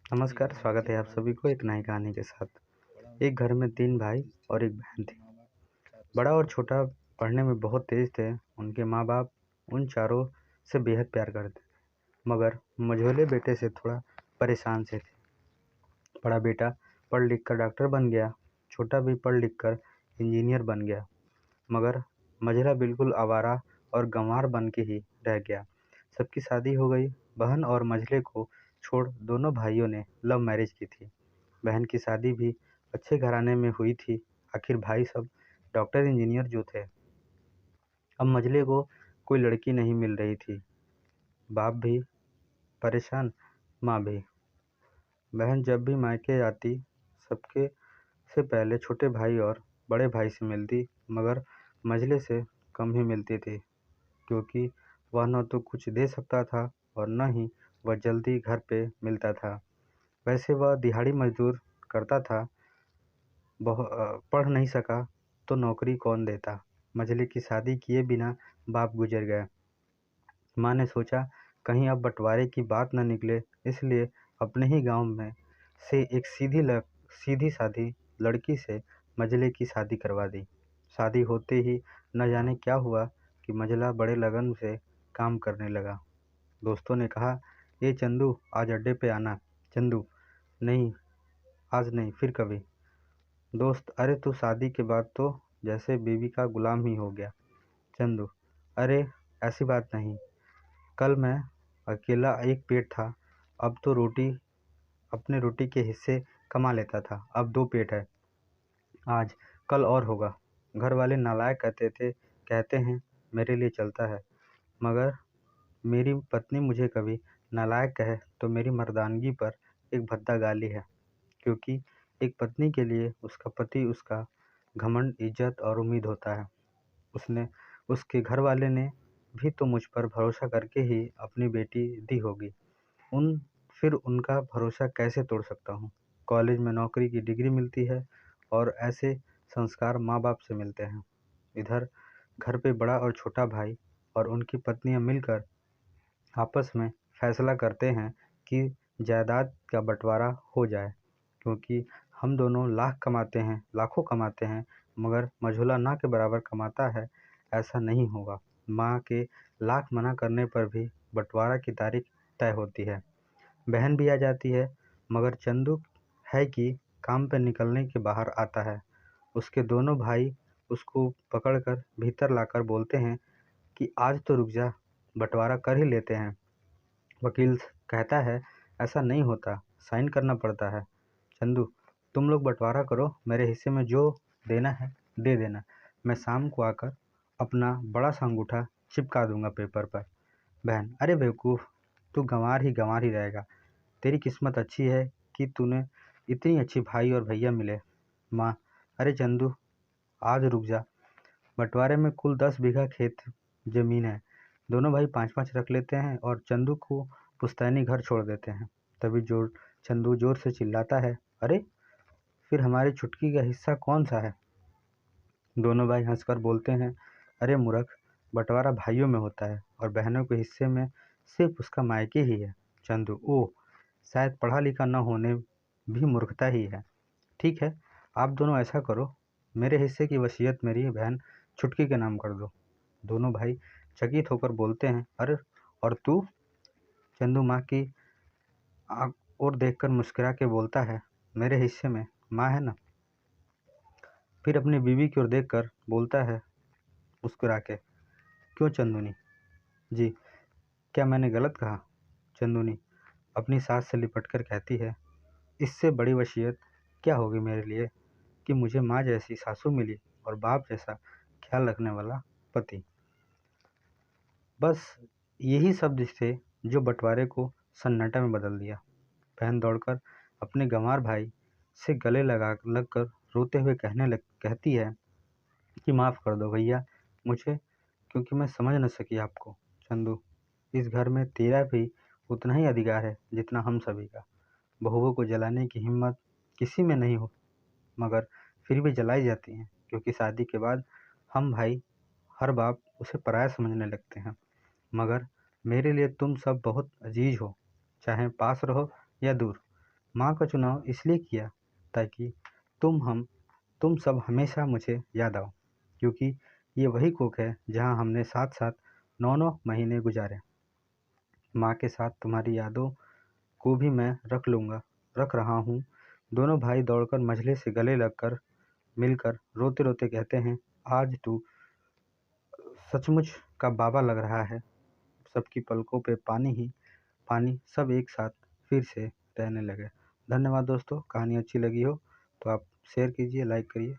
नमस्कार, स्वागत है आप सभी को एक नई कहानी के साथ। एक घर में 3 भाई और एक बहन थी। बड़ा और छोटा पढ़ने में बहुत तेज थे। उनके माँ-बाप उन चारों से बेहद प्यार करते थे, मगर मझोले बेटे से थोड़ा परेशान से थे। बड़ा बेटा पढ़ लिख कर डॉक्टर बन गया, छोटा भी पढ़ लिख कर इंजीनियर बन गया, मगर मझला बिल्कुल आवारा और गंवार बन के ही रह गया। सबकी शादी हो गई। बहन और मझले को छोड़ दोनों भाइयों ने लव मैरिज की थी। बहन की शादी भी अच्छे घराने में हुई थी। आखिर भाई सब डॉक्टर इंजीनियर जो थे। अब मझले को कोई लड़की नहीं मिल रही थी। बाप भी परेशान, माँ भी। बहन जब भी मायके आती सबके से पहले छोटे भाई और बड़े भाई से मिलती, मगर मझले से कम ही मिलती थी, क्योंकि वह न तो कुछ दे सकता था और न ही वह जल्दी घर पे मिलता था। वैसे वह दिहाड़ी मजदूर करता था, पढ़ नहीं सका तो नौकरी कौन देता। मझले की शादी किए बिना बाप गुजर गए। माँ ने सोचा कहीं अब बंटवारे की न निकले, इसलिए अपने ही गांव में से एक सीधी सादी लड़की से मझले की शादी करवा दी। शादी होते ही न जाने क्या हुआ कि मझला बड़े लगन से काम करने लगा। दोस्तों ने कहा, ये चंदू आज अड्डे पे आना। चंदू, नहीं आज नहीं, फिर कभी। दोस्त, अरे तू शादी के बाद तो जैसे बीवी का गुलाम ही हो गया। चंदू, अरे ऐसी बात नहीं। कल मैं अकेला एक पेट था, अब तो अपने रोटी के हिस्से कमा लेता था, अब 2 पेट है। आज कल और होगा। घर वाले नालायक कहते हैं मेरे लिए चलता है, मगर मेरी पत्नी मुझे कभी नालायक कहे तो मेरी मर्दानगी पर एक भद्दा गाली है, क्योंकि एक पत्नी के लिए उसका पति उसका घमंड, इज्जत और उम्मीद होता है। उसके घर वाले ने भी तो मुझ पर भरोसा करके ही अपनी बेटी दी होगी। फिर उनका भरोसा कैसे तोड़ सकता हूँ। कॉलेज में नौकरी की डिग्री मिलती है और ऐसे संस्कार माँ बाप से मिलते हैं। इधर घर पे बड़ा और छोटा भाई और उनकी पत्नियां मिलकर आपस में फैसला करते हैं कि जायदाद का बंटवारा हो जाए, क्योंकि हम दोनों लाखों कमाते हैं, मगर मझोला ना के बराबर कमाता है। ऐसा नहीं होगा। माँ के लाख मना करने पर भी बंटवारा की तारीख तय होती है। बहन भी आ जाती है, मगर चंदू है कि काम पर निकलने के बाहर आता है। उसके दोनों भाई उसको पकड़कर भीतर लाकर बोलते हैं कि आज तो रुक जा, बंटवारा कर ही लेते हैं। वकील कहता है ऐसा नहीं होता, साइन करना पड़ता है। चंदू, तुम लोग बंटवारा करो, मेरे हिस्से में जो देना है दे देना। मैं शाम को आकर अपना बड़ा सा अंगूठा चिपका दूंगा पेपर पर। बहन, अरे बेवकूफ़, तू गंवार ही रहेगा। तेरी किस्मत अच्छी है कि तूने इतनी अच्छी भाई और भैया मिले। माँ, अरे चंदू, आज रुक जा। बंटवारे में कुल 10 बीघा खेत जमीन है। दोनों भाई 5-5 रख लेते हैं और चंदू को पुश्तैनी घर छोड़ देते हैं। तभी चंदू जोर से चिल्लाता है, अरे फिर हमारी छुटकी का हिस्सा कौन सा है। दोनों भाई हंसकर बोलते हैं, अरे मूर्ख, बंटवारा भाइयों में होता है और बहनों के हिस्से में सिर्फ उसका मायके ही है। चंदू, ओह, शायद पढ़ा लिखा न होने भी मूर्खता ही है। ठीक है, आप दोनों ऐसा करो, मेरे हिस्से की वसीयत मेरी बहन छुटकी के नाम कर दो। दोनों भाई चकित होकर बोलते हैं, अरे और तू। चंदू माँ की आंख ओर देखकर मुस्कुरा के बोलता है, मेरे हिस्से में माँ है ना। फिर अपनी बीवी की ओर देखकर बोलता है मुस्कुरा के, क्यों चंदूनी जी, क्या मैंने गलत कहा। चंदूनी अपनी सास से लिपट कर कहती है, इससे बड़ी वसीयत क्या होगी मेरे लिए कि मुझे माँ जैसी सासू मिली और बाप जैसा ख्याल रखने वाला पति। बस यही शब्द थे जो बंटवारे को सन्नाटा में बदल दिया। बहन दौड़कर अपने गंवार भाई से गले लगकर रोते हुए कहती है कि माफ़ कर दो भैया मुझे, क्योंकि मैं समझ न सकी आपको। चंदू, इस घर में तेरा भी उतना ही अधिकार है जितना हम सभी का। बहुओं को जलाने की हिम्मत किसी में नहीं हो, मगर फिर भी जलाई जाती हैं, क्योंकि शादी के बाद हम भाई हर बाप उसे पराया समझने लगते हैं। मगर मेरे लिए तुम सब बहुत अजीज हो, चाहे पास रहो या दूर। माँ का चुनाव इसलिए किया ताकि तुम सब हमेशा मुझे याद आओ, क्योंकि ये वही कूक है जहाँ हमने साथ साथ 9 महीने गुजारे। माँ के साथ तुम्हारी यादों को भी मैं रख रहा हूँ। दोनों भाई दौड़कर मझले से गले लगकर मिलकर रोते रोते कहते हैं, आज तू सचमुच का बाबा लग रहा है। सबकी पलकों पे पानी ही पानी, सब एक साथ फिर से रहने लगे। धन्यवाद दोस्तों। कहानी अच्छी लगी हो तो आप शेयर कीजिए, लाइक करिए।